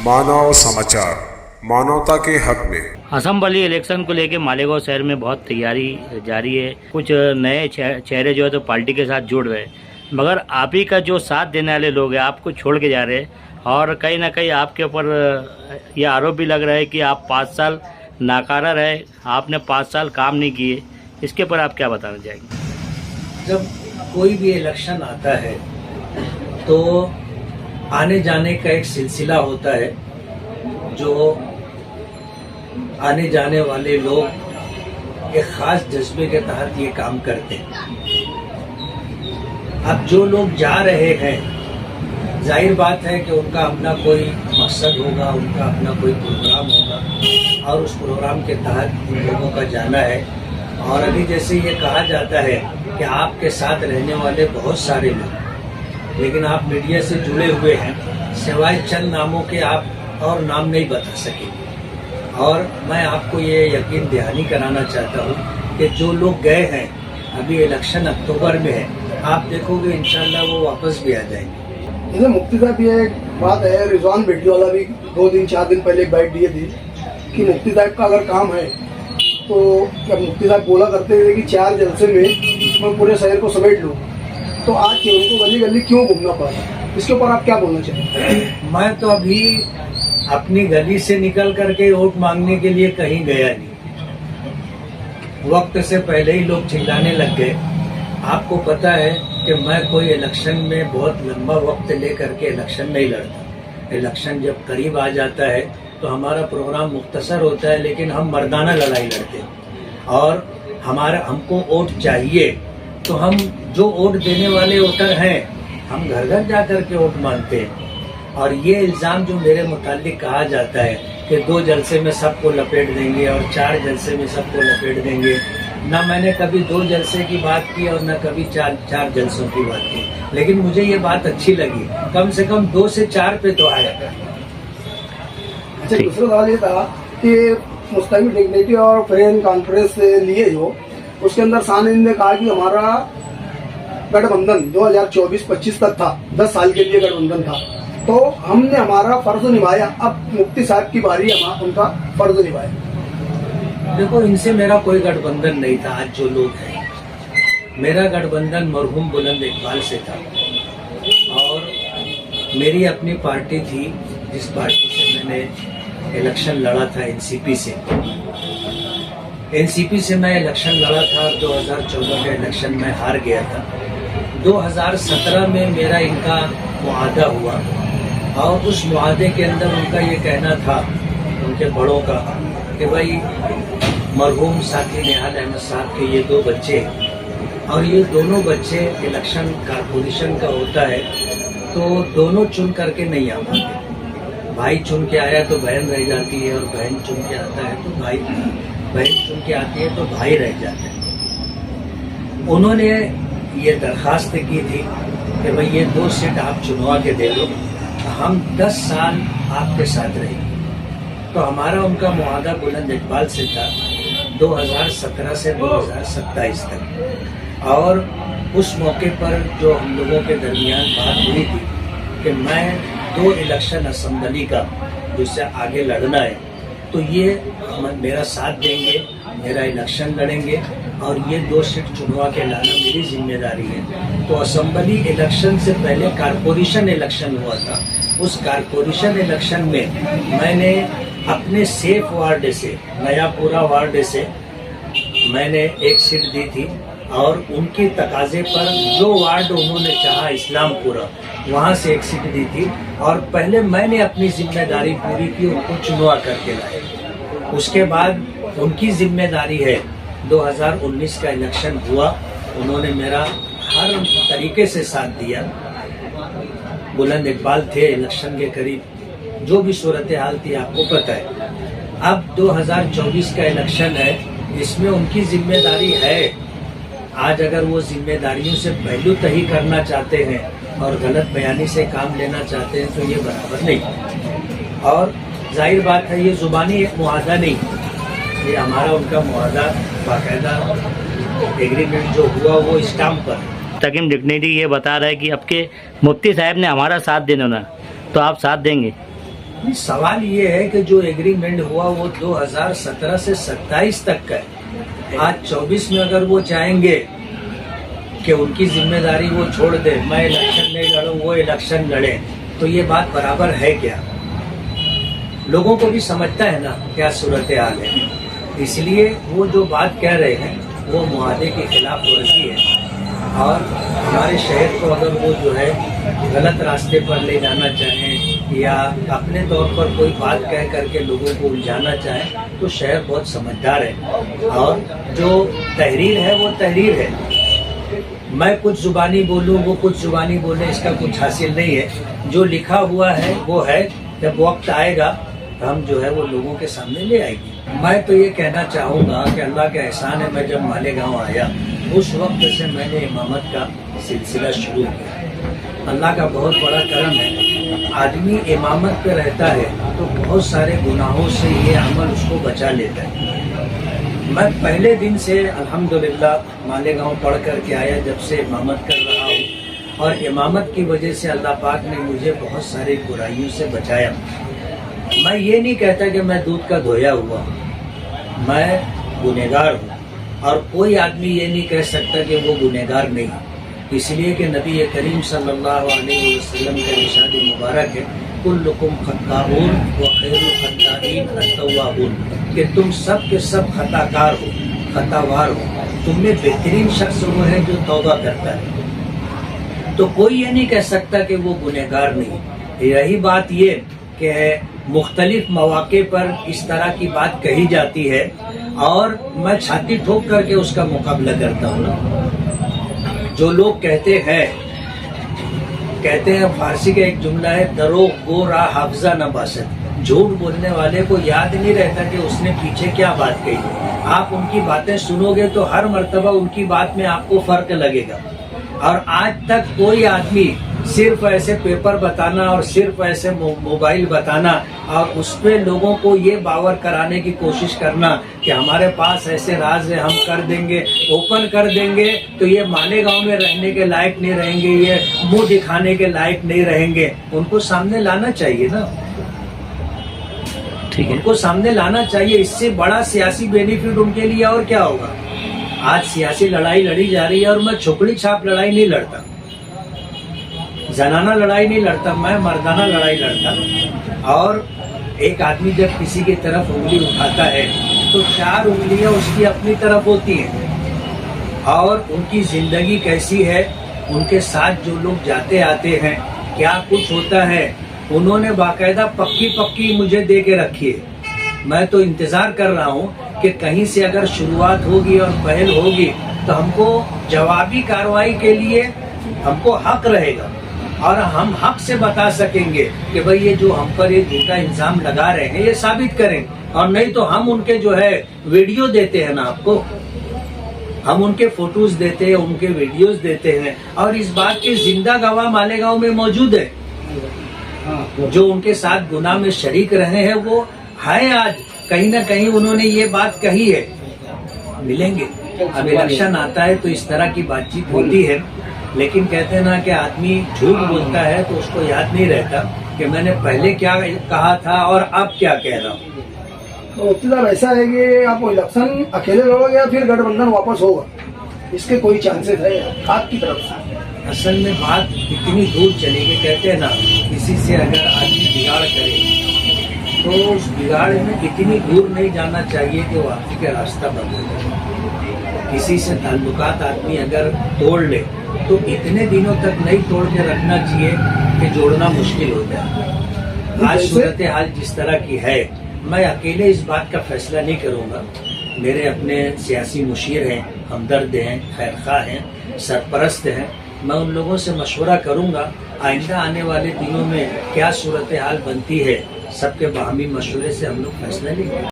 मानव समाचार, मानवता के हक में। असम्बली इलेक्शन को लेकर मालेगांव शहर में बहुत तैयारी जारी है। कुछ नए चेहरे जो है तो पार्टी के साथ जुड़ रहे हैं, मगर आप ही का जो साथ देने वाले लोग हैं आपको छोड़ के जा रहे हैं। और कहीं ना कहीं आपके ऊपर यह आरोप भी लग रहा है कि आप 5 साल नाकारा रहे, आपने 5 साल काम नहीं किए। इसके ऊपर आप क्या बताना चाहेंगे? जब कोई भी इलेक्शन आता है तो आने जाने का एक सिलसिला होता है, जो आने जाने वाले लोग एक खास जज्बे के तहत ये काम करते हैं। अब जो लोग जा रहे हैं, जाहिर बात है कि उनका अपना कोई मकसद होगा, उनका अपना कोई प्रोग्राम होगा और उस प्रोग्राम के तहत उन लोगों का जाना है। और अभी जैसे ये कहा जाता है कि आपके साथ रहने वाले बहुत सारे लोग, लेकिन आप मीडिया से जुड़े हुए हैं, सिवाय चंद नामों के आप और नाम नहीं बता सकेंगे। और मैं आपको ये यकीन दहानी कराना चाहता हूँ कि जो लोग गए हैं, अभी इलेक्शन अक्टूबर में है, आप देखोगे इंशाल्लाह वो वापस भी आ जाएंगे। जैसे मुफ्ती साहब ये एक बात है, रिजवान बेटी वाला भी 2 दिन 4 दिन पहले एक बाइट दिए थी कि मुफ्ती साहब का अगर काम है तो क्या मुफ्ती साहब बोला करते थे कि 4 जलसे में मैं पूरे शहर को समेट लूँ, तो आज उनको गली गली क्यों घूमना पड़ा? इसके ऊपर आप क्या बोलना चाहेंगे? मैं तो अभी अपनी गली से निकल करके वोट मांगने के लिए कहीं गया नहीं। वक्त से पहले ही लोग चिल्लाने लग गए। आपको पता है कि मैं कोई इलेक्शन में बहुत लंबा वक्त लेकर के इलेक्शन नहीं लड़ता। इलेक्शन जब करीब आ जाता है तो हमारा प्रोग्राम मुख्तसर होता है, लेकिन हम मर्दाना लड़ाई लड़ते हैं। और हमको वोट चाहिए तो हम जो वोट देने वाले वोटर हैं, हम घर घर जा कर के वोट मांगते हैं। और ये इल्ज़ाम जो मेरे मुताल्लिक कहा जाता है कि 2 जलसे में सबको लपेट देंगे और 4 जलसे में सबको लपेट देंगे, ना मैंने कभी 2 जलसे की बात की और ना कभी 4 जलसों की बात की। लेकिन मुझे ये बात अच्छी लगी, कम से कम 2 से 4 पे तो आया। अच्छा, दूसरा सवाल ये था कि मुस्तकिल डिग्निटी और फ्रेंड कॉन्फ्रेंस से लिए जो उसके अंदर सानिंद ने कहा कि हमारा गठबंधन 2024-25 तक था, 10 साल के लिए गठबंधन था, तो हमने हमारा फर्ज निभाया। अब मुफ्ती साहब की बारी, हम उनका फर्ज निभाया। देखो, इनसे मेरा कोई गठबंधन नहीं था। आज जो लोग हैं, मेरा गठबंधन मरहूम बुलंद इकबाल से था और मेरी अपनी पार्टी थी, जिस पार्टी से मैंने इलेक्शन लड़ा था, एनसीपी से। एनसीपी से मैं इलेक्शन लड़ा था। 2014 का इलेक्शन में हार गया था। 2017 में मेरा इनका मुआहदा हुआ और उस मुआहदे के अंदर उनका ये कहना था, उनके बड़ों का, कि भाई मरहूम साथी निहाल अहमद साहब के ये 2 बच्चे और ये दोनों बच्चे इलेक्शन कॉर्पोरेशन का होता है तो दोनों चुन करके नहीं आ पाते। भाई चुन के आया तो बहन रह जाती है और बहन चुन के आता है तो भाई, बहन चुन के आती है तो भाई रह जाते हैं। उन्होंने ये दरखास्त की थी कि भाई ये 2 सीट आप चुनवा के दे दो, हम 10 साल आपके साथ रहेंगे। तो हमारा उनका मुआहदा बुलंद इकबाल से था 2017 से 2027 तक। और उस मौके पर जो हम लोगों के दरमियान बात हुई थी कि मैं 2 इलेक्शन असम्बली का जिससे आगे लड़ना है, तो ये मेरा साथ देंगे, मेरा इलेक्शन लड़ेंगे और ये 2 सीट चुनवा के लाना मेरी जिम्मेदारी है। तो असम्बली इलेक्शन से पहले कारपोरेशन इलेक्शन हुआ था। उस कारपोरेशन इलेक्शन में मैंने अपने सेफ वार्ड से, नयापुरा वार्ड से मैंने 1 सीट दी थी और उनके तकाजे पर जो वार्ड उन्होंने चाहा, इस्लामपुरा, वहाँ से 1 सीट दी थी। और पहले मैंने अपनी जिम्मेदारी पूरी की, उनको चुनवा करके लाए। उसके बाद उनकी जिम्मेदारी है, 2019 का इलेक्शन हुआ, उन्होंने मेरा हर तरीके से साथ दिया। बुलंद इकबाल थे इलेक्शन के करीब, जो भी सूरत हाल थी आपको पता है। अब 2024 का इलेक्शन है, इसमें उनकी जिम्मेदारी है। आज अगर वो जिम्मेदारियों से पहलू तही करना चाहते हैं और गलत बयानी से काम लेना चाहते हैं तो ये बराबर नहीं। और जाहिर बात है, ये जुबानी एक मुआहदा नहीं, ये हमारा उनका मुआहदा बाकायदा एग्रीमेंट जो हुआ वो स्टाम्प पर। तकीम डिग्निटी ये बता रहा है कि आपके मुफ्ती साहब ने हमारा साथ देना ना, तो आप साथ देंगे? सवाल ये है कि जो एग्रीमेंट हुआ वो 2017 से 27 तक का है। आज 24 में अगर वो चाहेंगे कि उनकी जिम्मेदारी वो छोड़ दे, मैं इलेक्शन नहीं लड़ूं वो इलेक्शन लड़े, तो ये बात बराबर है क्या? लोगों को भी समझता है ना क्या सूरत हाल है। इसलिए वो जो बात कह रहे हैं वो मुआहदे के खिलाफ वर्जी है और हमारे शहर को अगर वो जो है गलत रास्ते पर ले जाना चाहें या अपने तौर पर कोई बात कह करके लोगों को उलझाना चाहें तो शहर बहुत समझदार है और जो तहरीर है वो तहरीर है। मैं कुछ जुबानी बोलूं वो कुछ जुबानी बोले इसका कुछ हासिल नहीं है। जो लिखा हुआ है वो है, जब वक्त आएगा तो हम जो है वो लोगों के सामने ले आएगी। मैं तो ये कहना चाहूँगा कि अल्लाह का एहसान है, मैं जब मालेगांव आया उस वक्त से मैंने इमामत का सिलसिला शुरू किया। अल्लाह का बहुत बड़ा करम है, आदमी इमामत पे रहता है तो बहुत सारे गुनाहों से ये अमल उसको बचा लेता है। मैं पहले दिन से अल्हम्दुलिल्लाह मालेगांव पढ़ कर के आया, जब से इमामत कर रहा हूँ और इमामत की वजह से अल्लाह पाक ने मुझे बहुत सारी बुराइयों से बचाया। मैं ये नहीं कहता कि मैं दूध का धोया हुआ हूँ, मैं गुनहगार हूँ और कोई आदमी ये नहीं कह सकता कि वो गुनहगार नहीं, इसलिए कि नबी करीम सल्लल्लाहु अलैहि वसल्लम का इरशाद मुबारक है, कुल्लुकुम खत्ताऊन व खैरुल खत्ताईन अत-तव्वाबून, कि तुम सब के सब खताकार हो, खतावार हो, तुम में बेहतरीन शख्स वो है जो तौबा करता है। तो कोई ये नहीं कह सकता कि वो गुनहगार नहीं। रही बात ये कि मुख्तलिफ मौके पर इस तरह की बात कही जाती है और मैं छाती ठोक करके उसका मुकाबला करता हूँ ना। जो लोग कहते हैं फारसी का एक जुमला है, दरोग गोरा हाफजा न बासत, झूठ बोलने वाले को याद नहीं रहता कि उसने पीछे क्या बात कही। आप उनकी बातें सुनोगे तो हर मर्तबा उनकी बात में आपको फर्क लगेगा। और आज तक कोई आदमी सिर्फ ऐसे पेपर बताना और सिर्फ ऐसे मोबाइल बताना और उस पर लोगों को ये बावर कराने की कोशिश करना कि हमारे पास ऐसे राज है, हम कर देंगे, ओपन कर देंगे, तो ये मालेगांव में रहने के लायक नहीं रहेंगे, ये मुंह दिखाने के लायक नहीं रहेंगे। उनको सामने लाना चाहिए ना, ठीक है, उनको सामने लाना चाहिए। इससे बड़ा सियासी बेनिफिट उनके लिए और क्या होगा। आज सियासी लड़ाई लड़ी जा रही है और मैं छोकड़ी छाप लड़ाई नहीं लड़ता, जनाना लड़ाई नहीं लड़ता, मैं मर्दाना लड़ाई लड़ता। और एक आदमी जब किसी की तरफ उंगली उठाता है तो 4 उंगलियां उसकी अपनी तरफ होती हैं और उनकी जिंदगी कैसी है, उनके साथ जो लोग जाते आते हैं क्या कुछ होता है, उन्होंने बाकायदा पक्की मुझे दे के रखी है। मैं तो इंतजार कर रहा हूँ कि कहीं से अगर शुरुआत होगी और पहल होगी तो हमको जवाबी कार्रवाई के लिए हमको हक रहेगा और हम हक से बता सकेंगे कि भाई ये जो हम पर ये झूठा इल्जाम लगा रहे हैं ये साबित करें। और नहीं तो हम उनके जो है वीडियो देते हैं ना, आपको हम उनके फोटोज देते हैं, उनके वीडियोस देते हैं और इस बात के जिंदा गवाह मालेगांव में मौजूद है। जो उनके साथ गुनाह में शरीक रहे हैं वो है, आज कहीं ना कहीं उन्होंने ये बात कही है। मिलेंगे, अब इलेक्शन आता है तो इस तरह की बातचीत होती है, लेकिन कहते हैं ना कि आदमी झूठ बोलता है तो उसको याद नहीं रहता कि मैंने पहले क्या कहा था और अब क्या कह रहा हूँ। तो मुफ्ती साहब ऐसा है कि आप इलेक्शन अकेले लड़ोगे या फिर गठबंधन वापस होगा, इसके कोई चांसेस है आपकी तरफ से? असल में बात इतनी दूर चलेगी, कहते हैं ना किसी से अगर आदमी बिगाड़ करे तो उस बिगाड़ में इतनी दूर नहीं जाना चाहिए कि वो आदमी का रास्ता बंद हो जाए। किसी से ताल्लुकात आदमी अगर तोड़ ले तो इतने दिनों तक नहीं तोड़ के रखना चाहिए कि जोड़ना मुश्किल हो जाए। आज सूरत हाल जिस तरह की है, मैं अकेले इस बात का फैसला नहीं करूंगा। मेरे अपने सियासी मुशीर हैं, हमदर्द हैं, खैरखा हैं, सरपरस्त हैं, मैं उन लोगों से मशवरा करूंगा आइंदा आने वाले दिनों में क्या सूरत हाल बनती है, सबके बाहमी मशवरे से हम लोग फैसला लेंगे।